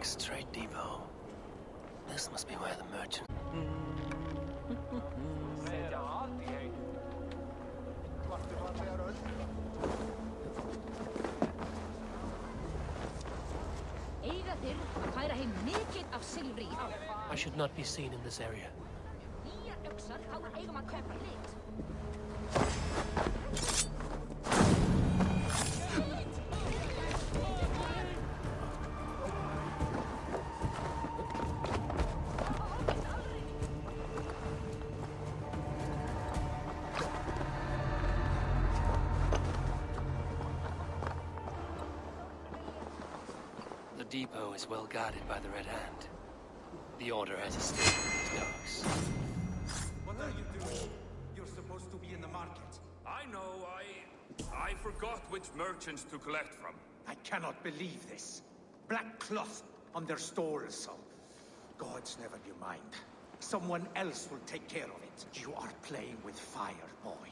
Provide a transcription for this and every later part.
next trade depot. This must be where the merchant... I should not be seen in this area. The depot is well guarded by the Red Hand. The Order has a stake in these dogs. What are you doing? You're supposed to be in the market. I know, I forgot which merchants to collect from. I cannot believe this. Black cloth on their stalls, so... Gods, never you mind. Someone else will take care of it. You are playing with fire, boy.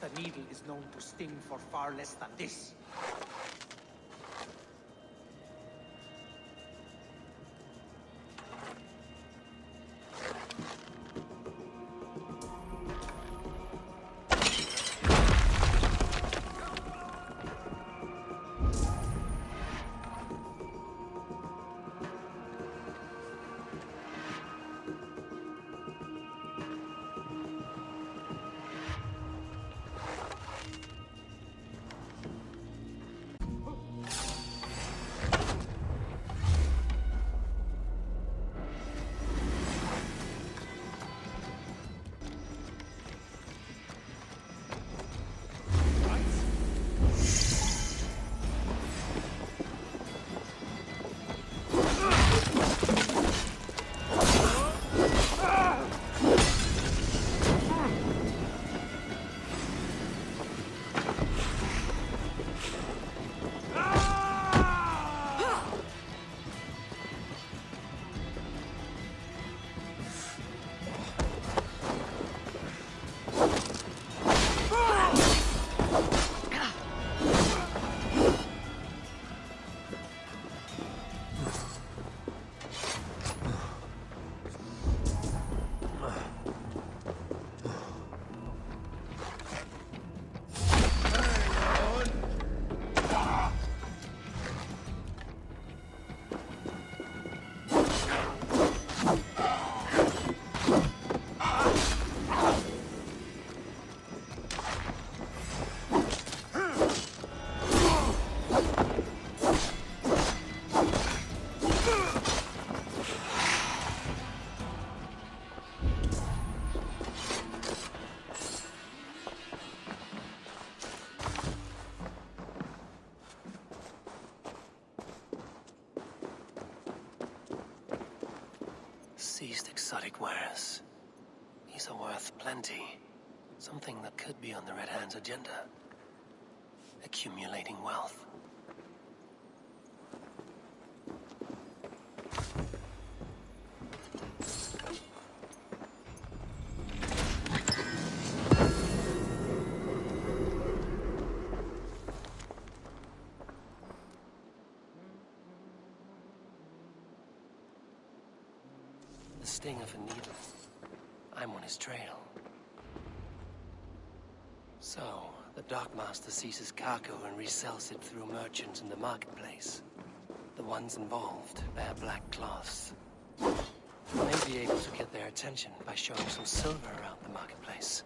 The needle is known to sting for far less than this. Seized exotic wares. These are worth plenty. Something that could be on the Red Hand's agenda. Accumulating wealth. The sting of a needle. I'm on his trail. So, the Dockmaster seizes cargo and resells it through merchants in the marketplace. The ones involved bear black cloths. I may be able to get their attention by showing some silver around the marketplace.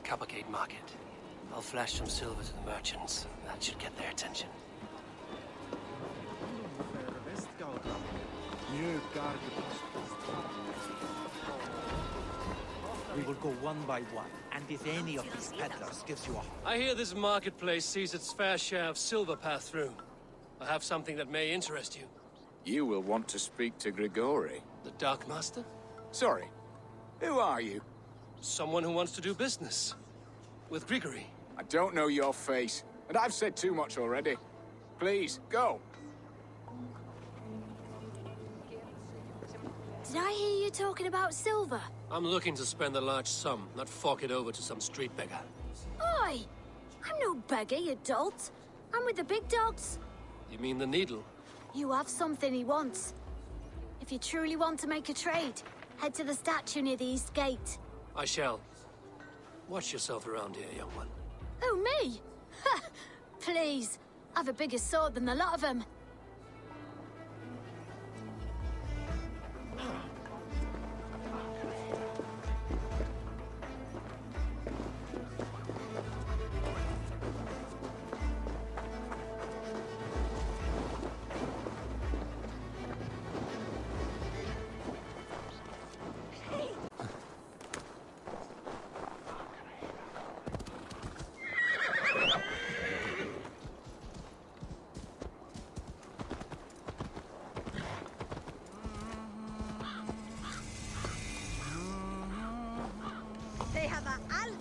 Coppergate Market. I'll flash some silver to the merchants. That should get their attention. We will go one by one, and if any of these peddlers gives you a... I hear this marketplace sees its fair share of silver pass through. I have something that may interest you. You will want to speak to Grigori. The Dark Master? Sorry, who are you? Someone who wants to do business. With Grigory. I don't know your face, and I've said too much already. Please, go. Did I hear you talking about silver? I'm looking to spend a large sum, not fork it over to some street beggar. Oi! I'm no beggar, you dolt. I'm with the big dogs. You mean the needle? You have something he wants. If you truly want to make a trade, head to the statue near the east gate. I shall. Watch yourself around here, young one. Oh, me? Ha! Please. I've a bigger sword than the lot of them. They have a Alden.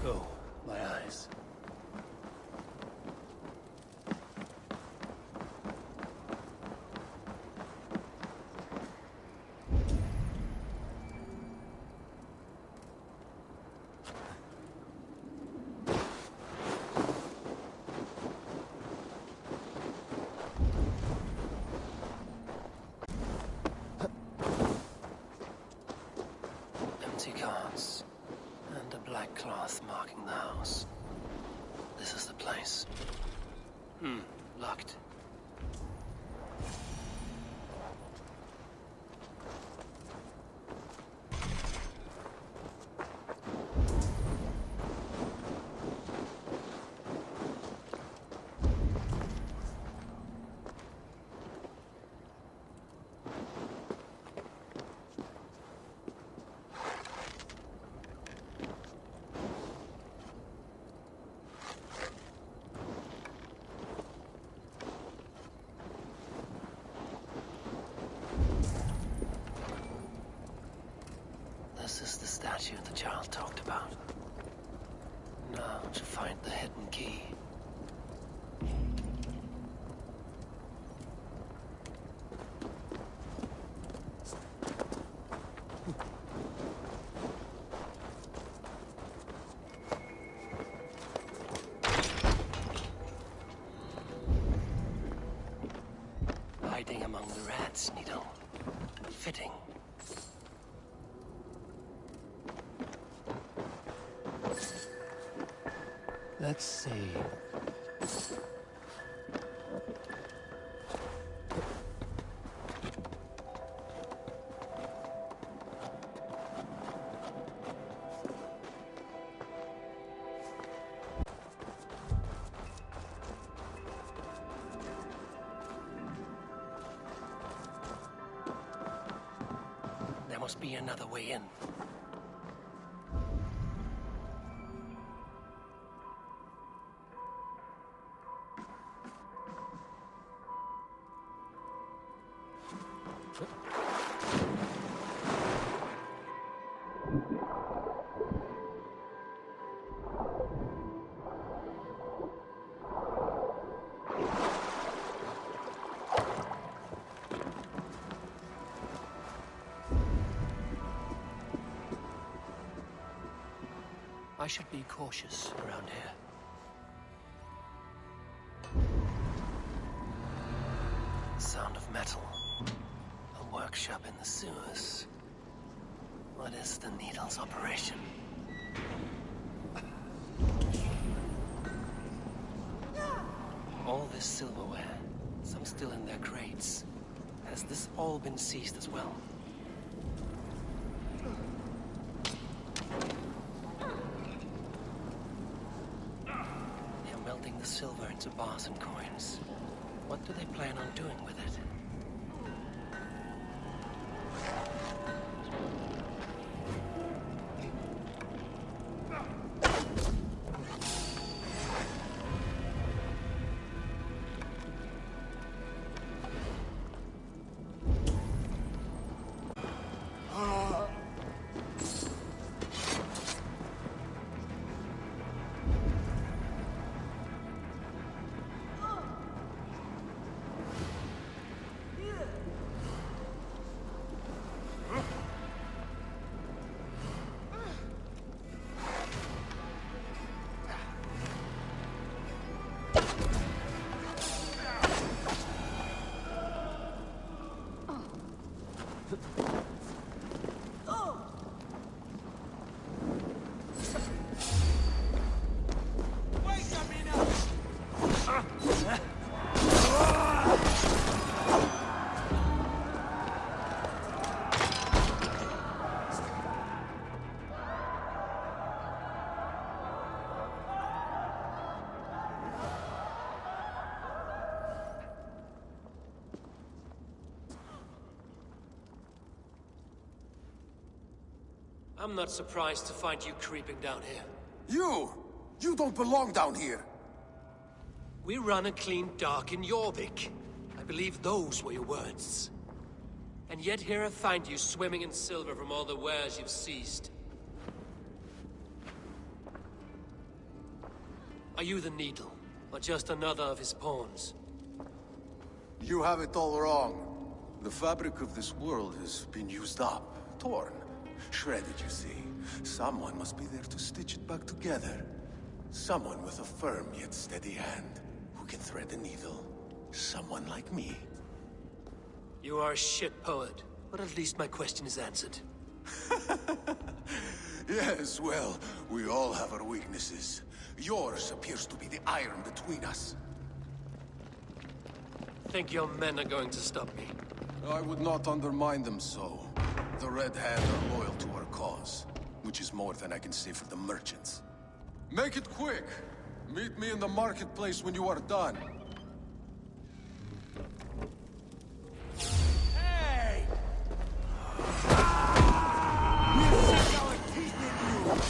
Oh, my eyes. Empty carts. And a black cloth marking the house. This is the place. Locked. This is the statue the child talked about. Now to find the hidden key. Hiding among the rats, Needle. Fitting. Let's see. There must be another way in. I should be cautious around here. Sound of metal. A workshop in the sewers. What is the Needle's operation? All this silverware, some still in their crates. Has this all been seized as well? They're melting the silver into bars and coins. What do they plan on doing with it? I'm not surprised to find you creeping down here. You don't belong down here! We run a clean dock in Jorvik. I believe those were your words. And yet here I find you swimming in silver from all the wares you've seized. Are you the Needle, or just another of his pawns? You have it all wrong. The fabric of this world has been used up, torn, shredded, you see. Someone must be there to stitch it back together. Someone with a firm yet steady hand, who can thread the needle. Someone like me. You are a shit poet, but at least my question is answered. Yes, well, we all have our weaknesses. Yours appears to be the iron between us. Think your men are going to stop me? I would not undermine them so. The Red Hand are loyal to our cause, which is more than I can say for the merchants. Make it quick! Meet me in the marketplace when you are done. Hey! We'll sink our teeth in you!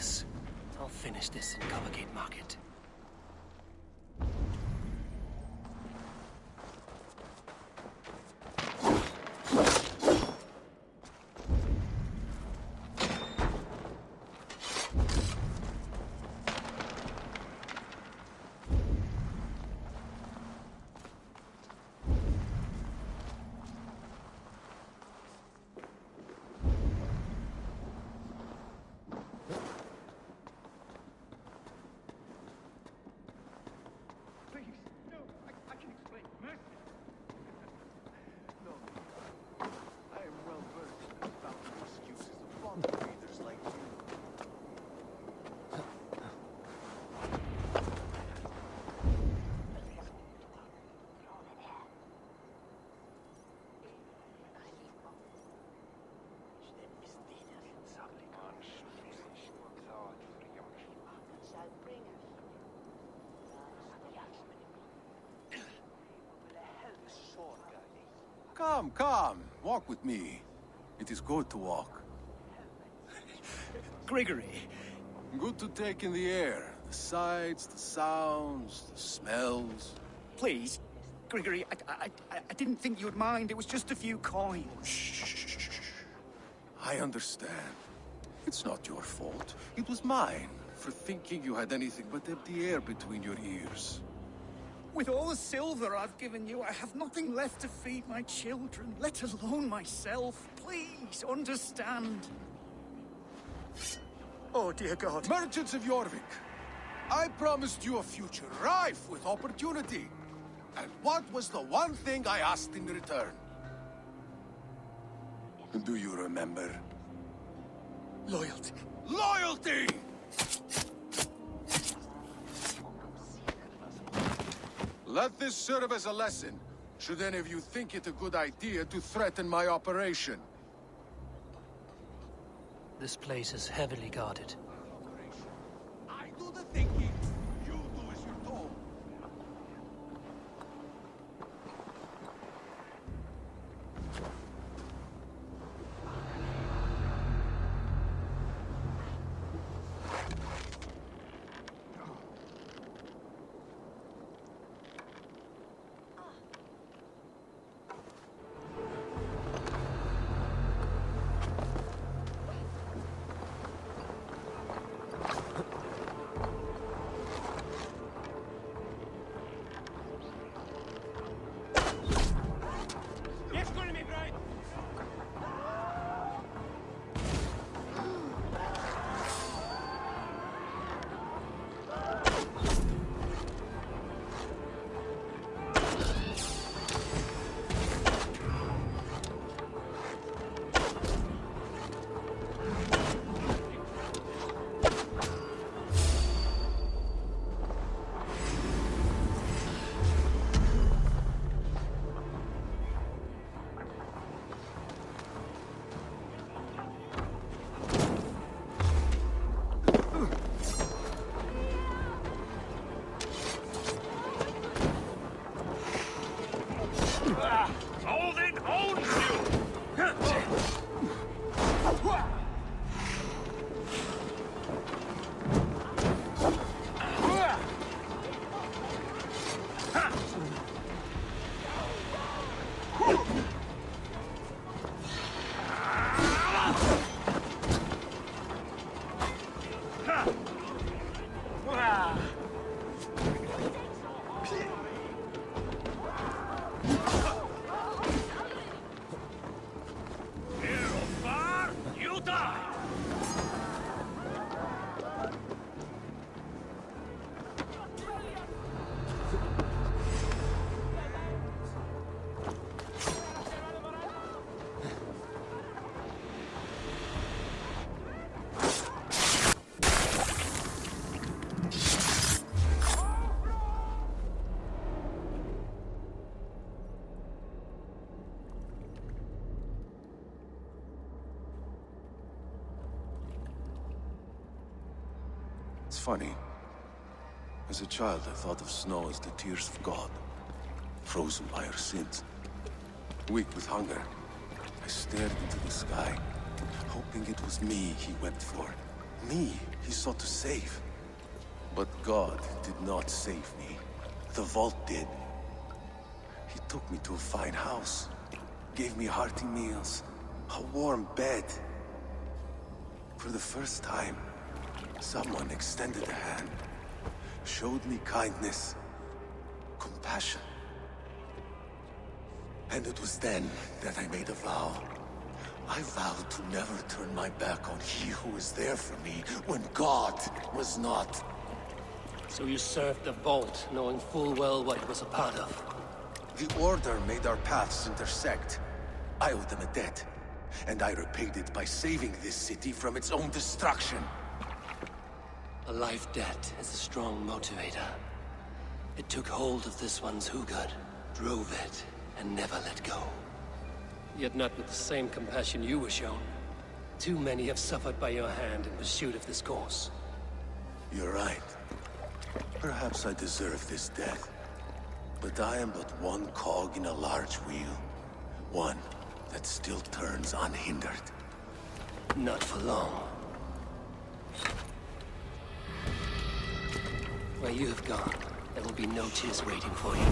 this. I'll finish this in Coppergate Market. Come. Walk with me. It is good to walk. Gregory. Good to take in the air. The sights, the sounds, the smells. Please. Gregory, I didn't think you'd mind. It was just a few coins. Shh. I understand. It's not your fault. It was mine for thinking you had anything but empty air between your ears. With all the silver I've given you, I have nothing left to feed my children, let alone myself. Please, understand. Oh, dear God. Merchants of Jorvik, I promised you a future rife with opportunity. And what was the one thing I asked in return? Do you remember? Loyalty. Loyalty! Let this serve as a lesson, should any of you think it a good idea to threaten my operation. This place is heavily guarded. I do the thinking, you do as you're told. Auden owns you! Here or far, you die! It's funny. As a child, I thought of snow as the tears of God, frozen by our sins. Weak with hunger, I stared into the sky, hoping it was me he wept for. Me, he sought to save. But God did not save me. The vault did. He took me to a fine house, gave me hearty meals, a warm bed. For the first time, someone extended a hand, showed me kindness, compassion. And it was then that I made a vow. I vowed to never turn my back on he who was there for me when God was not. So you served the Vault, knowing full well what it was a part of. The Order made our paths intersect. I owed them a debt, and I repaid it by saving this city from its own destruction. A life debt is a strong motivator. It took hold of this one's Hugad, drove it, and never let go. Yet not with the same compassion you were shown. Too many have suffered by your hand in pursuit of this course. You're right. Perhaps I deserve this death. But I am but one cog in a large wheel. One that still turns unhindered. Not for long. Where you have gone, there will be no tears waiting for you.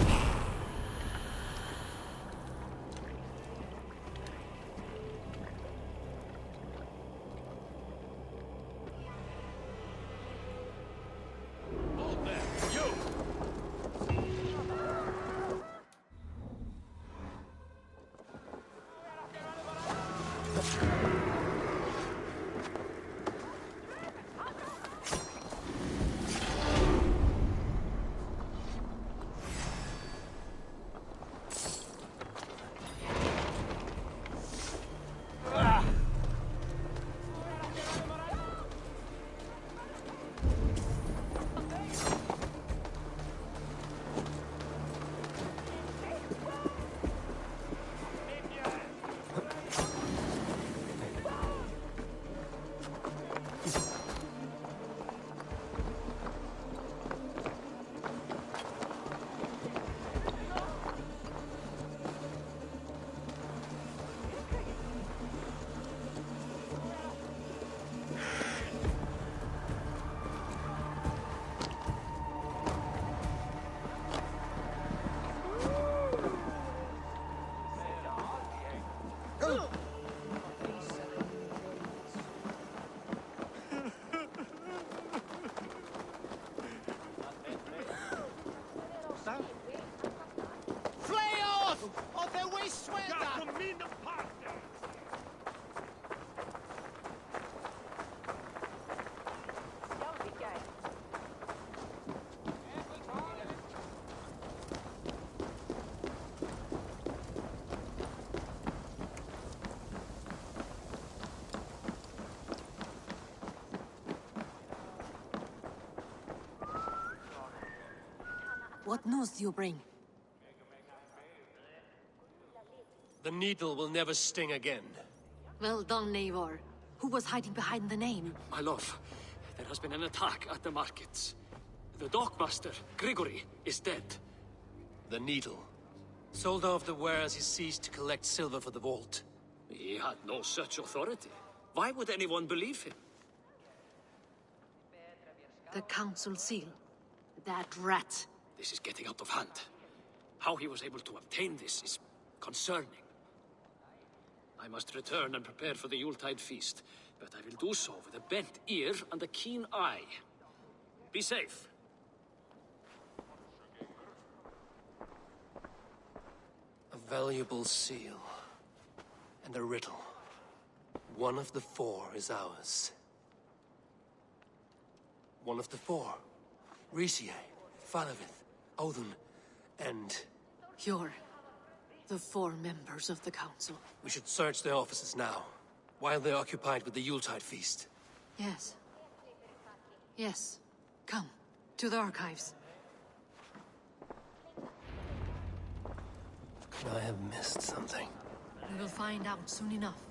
What news do you bring? The needle will never sting again. Well done, Eivor. Who was hiding behind the name? My love, there has been an attack at the markets. The dockmaster, Grigory, is dead. The needle. Sold off the wares he ceased to collect silver for the vault. He had no such authority. Why would anyone believe him? The council seal. That rat. This is getting out of hand. How he was able to obtain this is concerning. I must return and prepare for the Yuletide feast, but I will do so with a bent ear and a keen eye. Be safe. A valuable seal. And a riddle. One of the four is ours. One of the four. Ricie, Falavith, Auden, and... You're the four members of the council. We should search their offices now, while they're occupied with the Yuletide feast. Yes. Yes. Come, to the archives. Could I have missed something? We will find out soon enough.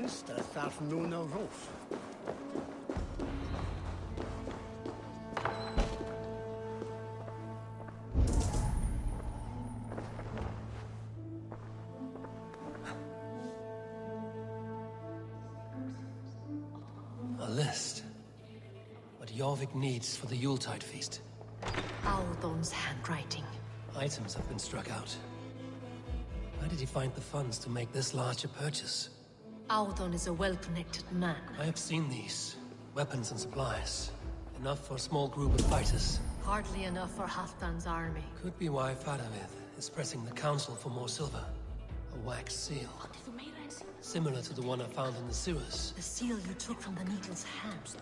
feast a tharf noon o rof. A list. What Jorvik needs for the Yuletide feast. Audon's handwriting. Items have been struck out. Where did he find the funds to make this large a purchase? Auden is a well-connected man. I have seen these. Weapons and supplies. Enough for a small group of fighters. Hardly enough for Halfdan's army. Could be why Fadavid is pressing the council for more silver. A wax seal. Similar to the one I found in the sewers. The seal you took from the Needle's hands.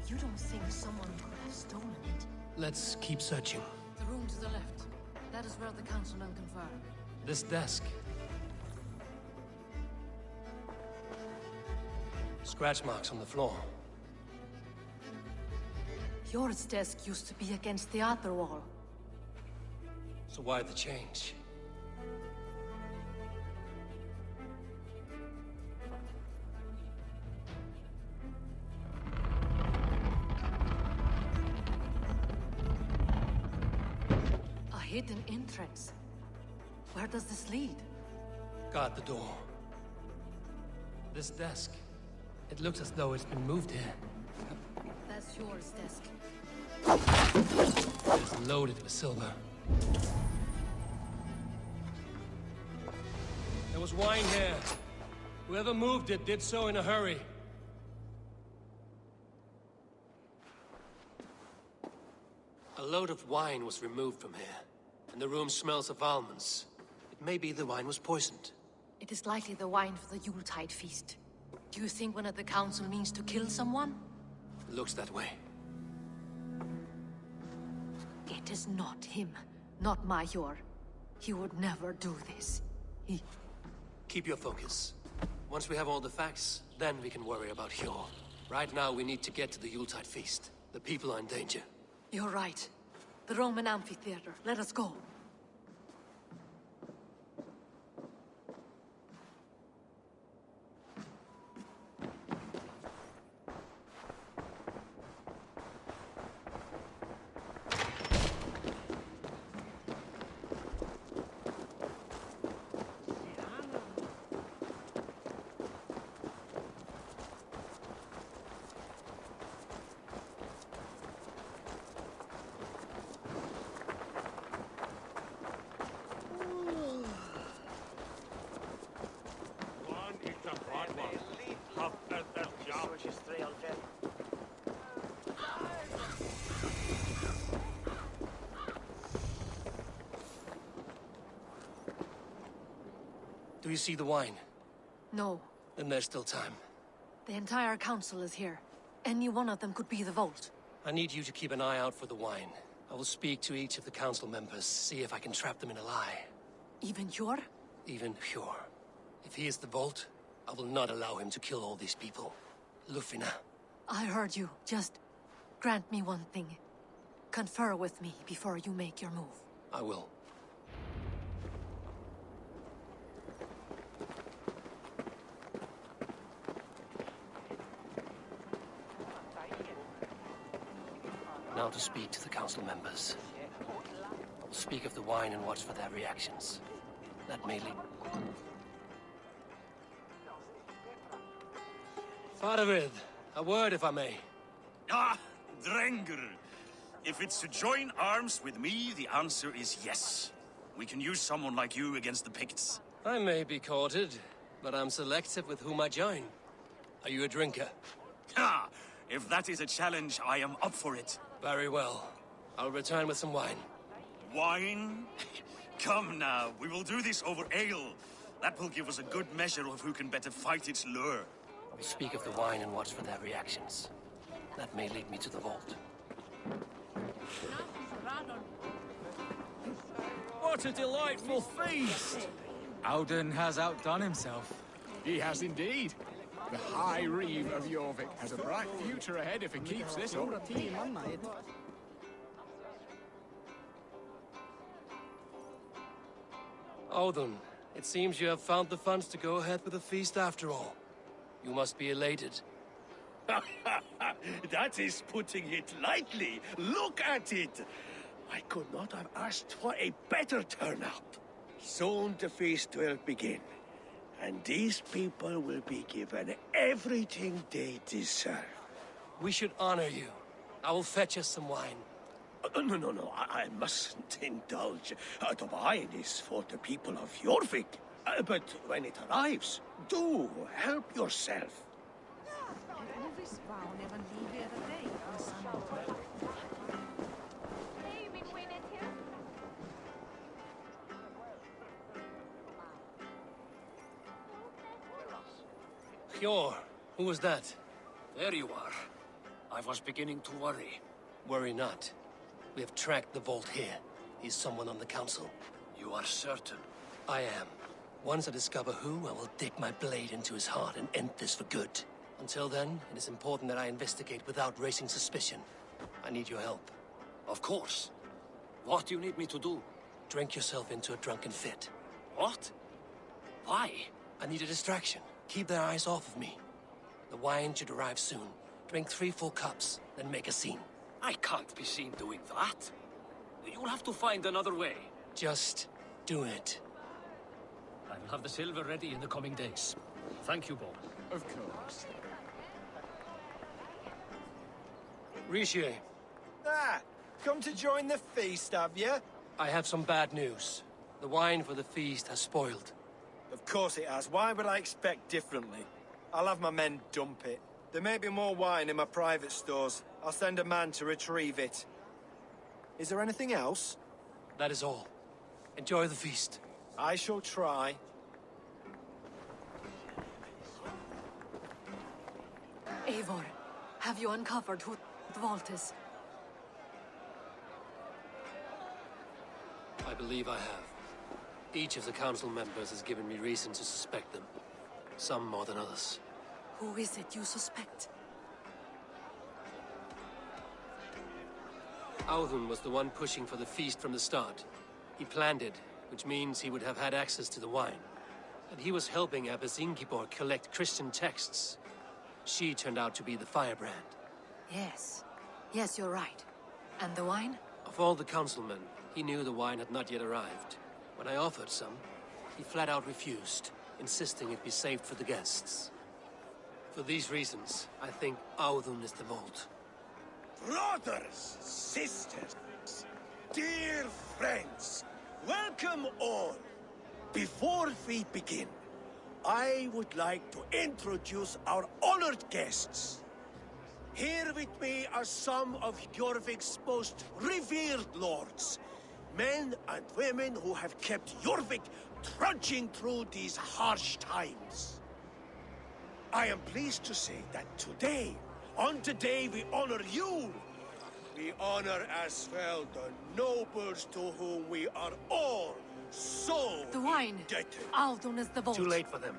You don't think someone could have stolen it? Let's keep searching. The room to the left. That is where the councilmen confer. This desk. Scratch marks on the floor. Yours desk used to be against the other wall. So why the change? A hidden entrance. Where does this lead? Guard the door. This desk. It looks as though it's been moved here. That's yours desk. It is loaded with silver. There was wine here. Whoever moved it did so in a hurry. A load of wine was removed from here, and the room smells of almonds. It may be the wine was poisoned. It is likely the wine for the Yuletide feast. Do you think one of the council means to kill someone? Looks that way. It is not him, not Major. He would never do this. He... Keep your focus. Once we have all the facts, then we can worry about Hjor. Right now, we need to get to the Yuletide feast. The people are in danger. You're right. The Roman amphitheater. Let us go. Do you see the wine? No. Then there's still time. The entire council is here. Any one of them could be the vault. I need you to keep an eye out for the wine. I will speak to each of the council members, see if I can trap them in a lie. Even Hjor? Even Hjor. If he is the vault, I will not allow him to kill all these people. Lufina. I heard you. Just grant me one thing. Confer with me before you make your move. I will. Now to speak to the council members. I will speak of the wine and watch for their reactions. That may lead... Fadavid, a word if I may. Ah, Drengr. If it's to join arms with me, the answer is yes. We can use someone like you against the Picts. I may be courted, but I'm selective with whom I join. Are you a drinker? Ha! If that is a challenge, I am up for it. Very well. I'll return with some wine. Wine? Come now, we will do this over ale. That will give us a good measure of who can better fight its lure. We speak of the wine and watch for their reactions. That may lead me to the vault. What a delightful feast! Auden has outdone himself. He has indeed. The High Reeve of Jorvik has a bright future ahead if he keeps this up. Auden, it seems you have found the funds to go ahead with the feast after all. You must be elated. That is putting it lightly. Look at it. I could not have asked for a better turnout. Soon the feast will begin, and these people will be given everything they deserve. We should honor you. I will fetch us some wine. No, I mustn't indulge. The wine is for the people of Jorvik. But when it arrives, do help yourself. Hjor, who was that? There you are. I was beginning to worry. Worry not. We have tracked the vault here. He's someone on the council. You are certain? I am. Once I discover who, I will dig my blade into his heart and end this for good. Until then, it is important that I investigate without raising suspicion. I need your help. Of course. What do you need me to do? Drink yourself into a drunken fit. What? Why? I need a distraction. Keep their eyes off of me. The wine should arrive soon. Drink 3 full cups, then make a scene. I can't be seen doing that. You'll have to find another way. Just do it. I will have the silver ready in the coming days. Thank you, Bo. Of course. Rishi, Come to join the feast, have you? I have some bad news. The wine for the feast has spoiled. Of course it has. Why would I expect differently? I'll have my men dump it. There may be more wine in my private stores. I'll send a man to retrieve it. Is there anything else? That is all. Enjoy the feast. I shall try. Eivor, have you uncovered who the vault is? I believe I have. Each of the council members has given me reason to suspect them. Some more than others. Who is it you suspect? Auden was the one pushing for the feast from the start. He planned it, which means he would have had access to the wine. And he was helping Abbesingibor collect Christian texts. She turned out to be the firebrand. Yes. Yes, you're right. And the wine? Of all the councilmen, he knew the wine had not yet arrived. When I offered some, he flat out refused, insisting it be saved for the guests. For these reasons, I think Auden is the vault. Brothers, sisters, dear friends, welcome all. Before we begin, I would like to introduce our honored guests. Here with me are some of Jorvik's most revered lords. Men and women who have kept Jorvik trudging through these harsh times. I am pleased to say that today, on the day we honor you, we honor as well the nobles to whom we are all so The wine. indebted. Auden is the vault. Too late for them.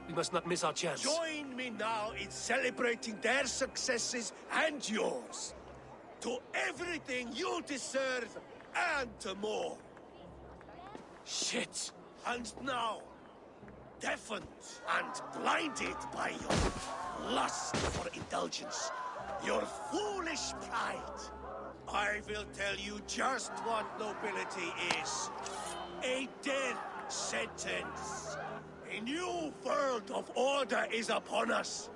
We must not miss our chance. Join me now in celebrating their successes and yours. To everything you deserve and more. Shit! And now, deafened and blinded by your lust for indulgence, your foolish pride, I will tell you just what nobility is. A death sentence. A new world of order is upon us.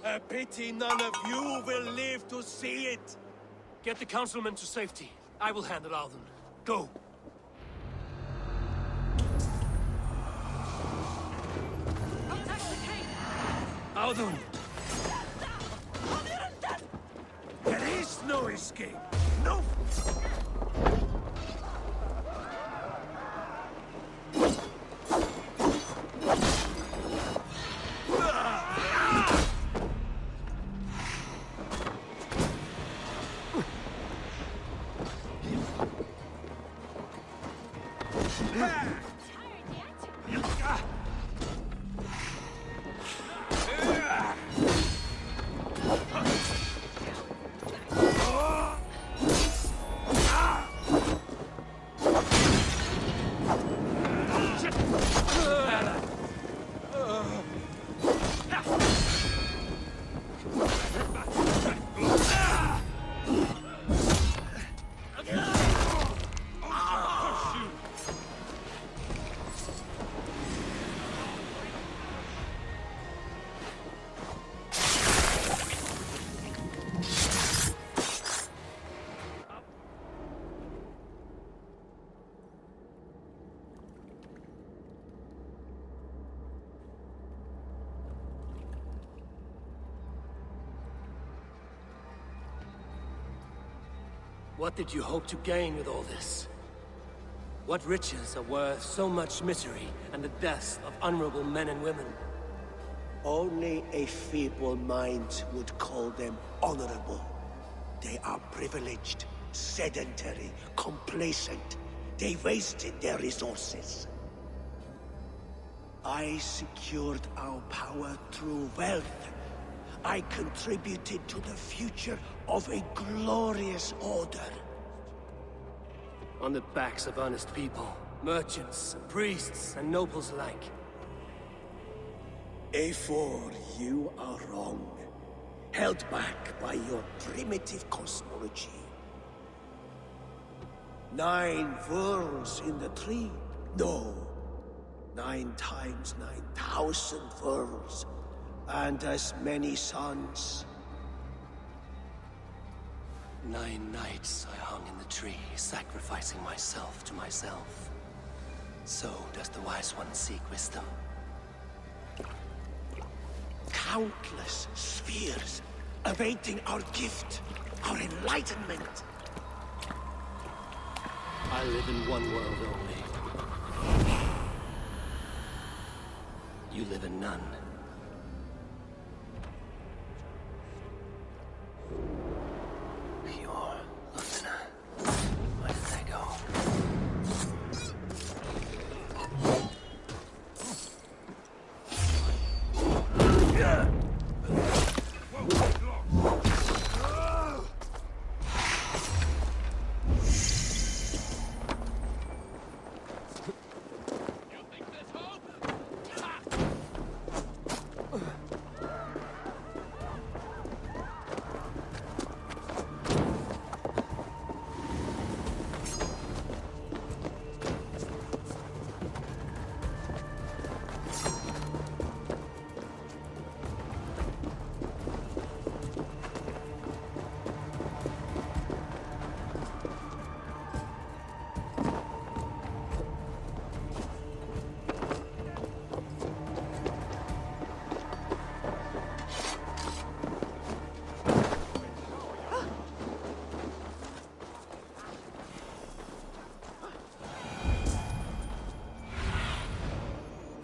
A pity none of you will live to see it. Get the councilmen to safety. I will handle Auden. Go! Auden! There is no escape. No! What did you hope to gain with all this? What riches are worth so much misery and the deaths of honorable men and women? Only a feeble mind would call them honorable. They are privileged, sedentary, complacent. They wasted their resources. I secured our power through wealth. I contributed to the future of a glorious order. On the backs of honest people, merchants, and priests, and nobles alike. A4, you are wrong. Held back by your primitive cosmology. 9 worlds in the tree? No. 9 times 9,000 worlds. And as many suns. 9 nights I hung in the tree, sacrificing myself to myself. So does the wise one seek wisdom. Countless spheres, awaiting our gift, our enlightenment. I live in one world only. You live in none. Pure Lufina. Where did they go?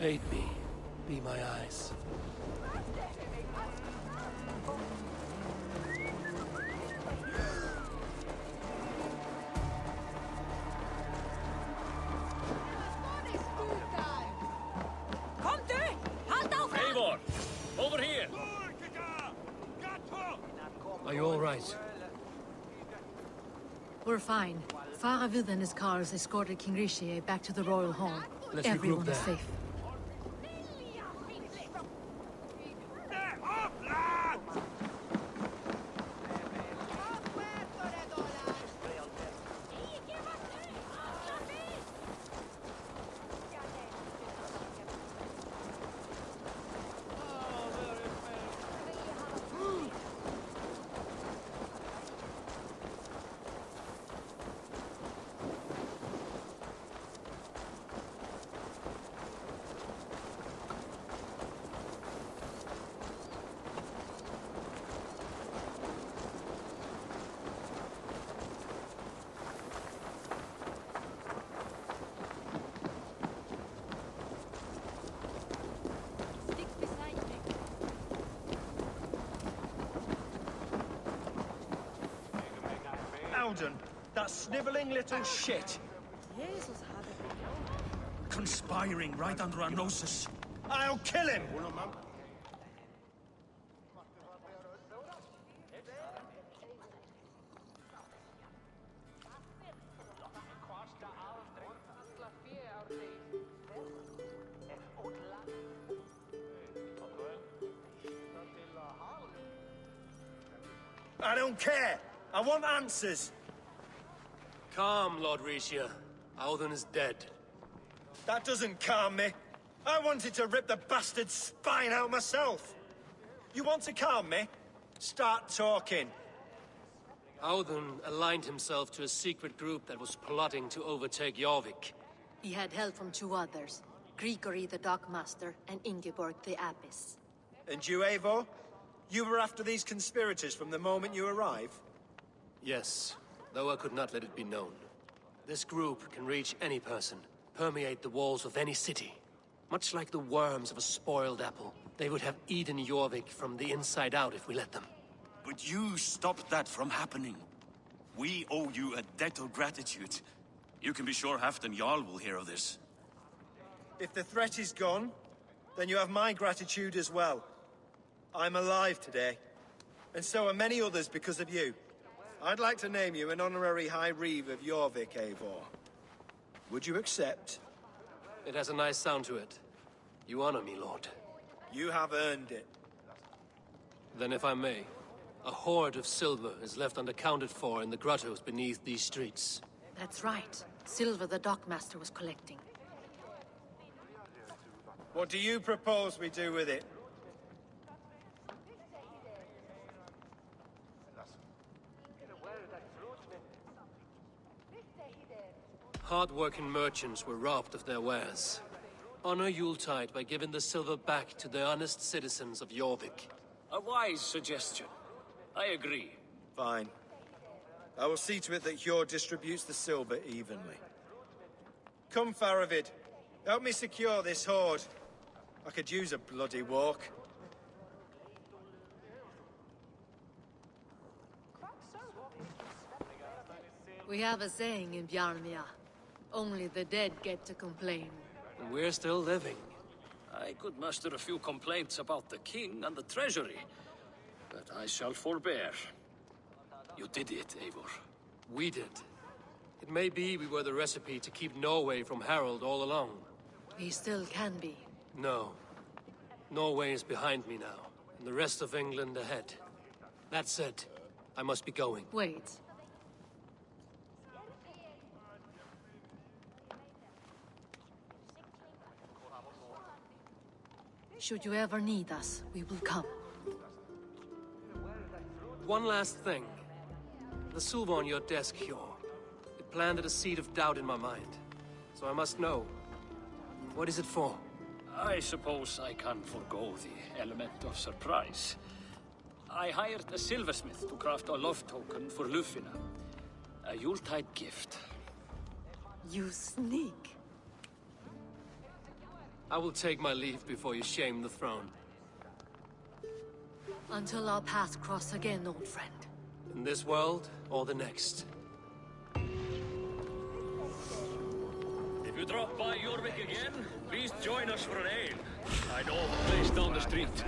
Aid me. Be my eyes. Eivor! Over here! Are you all right? We're fine. Faravid and his cars escorted King Rishi back to the royal home. Let's regroup Everyone there. is safe. Auden, that sniveling little shit. Conspiring right under our noses. I'll kill him! I don't care. I want answers. Calm, Lord Risha. Auden is dead. That doesn't calm me. I wanted to rip the bastard's spine out myself. You want to calm me? Start talking. Auden aligned himself to a secret group that was plotting to overtake Jorvik. He had help from 2 others. Grigory the Dockmaster and Ingeborg the Abbess. And you, Eivor? You were after these conspirators from the moment you arrived? Yes. though I could not let it be known. This group can reach any person, permeate the walls of any city. Much like the worms of a spoiled apple, they would have eaten Jorvik from the inside out if we let them. But you stopped that from happening. We owe you a debt of gratitude. You can be sure Halfdan Jarl will hear of this. If the threat is gone, then you have my gratitude as well. I'm alive today, and so are many others because of you. I'd like to name you an honorary High Reeve of Jorvik, Eivor. Would you accept? It has a nice sound to it. You honor me, Lord. You have earned it. Then if I may, a hoard of silver is left unaccounted for in the grottos beneath these streets. That's right. Silver the Dockmaster was collecting. What do you propose we do with it? Hard-working merchants were robbed of their wares. Honor Yuletide by giving the silver back to the honest citizens of Jorvik. A wise suggestion. I agree. Fine. I will see to it that Hjord distributes the silver evenly. Come, Faravid. Help me secure this hoard. I could use a bloody walk. We have a saying in Bjarmia. Only the dead get to complain. And we're still living. I could muster a few complaints about the king and the treasury, but I shall forbear. You did it, Eivor. We did. It may be we were the recipe to keep Norway from Harold all along. We still can be. No. Norway is behind me now, and the rest of England ahead. That said, I must be going. Wait. Should you ever need us, we will come. One last thing. The silver on your desk, Hjord. It planted a seed of doubt in my mind. So I must know. What is it for? I suppose I can forego the element of surprise. I hired a silversmith to craft a love token for Lufina. A Yuletide gift. You sneak. I will take my leave before you shame the throne. Until our paths cross again, old friend. In this world, or the next. If you drop by Jorvik again, please join us for an ale. I know of a place down the street.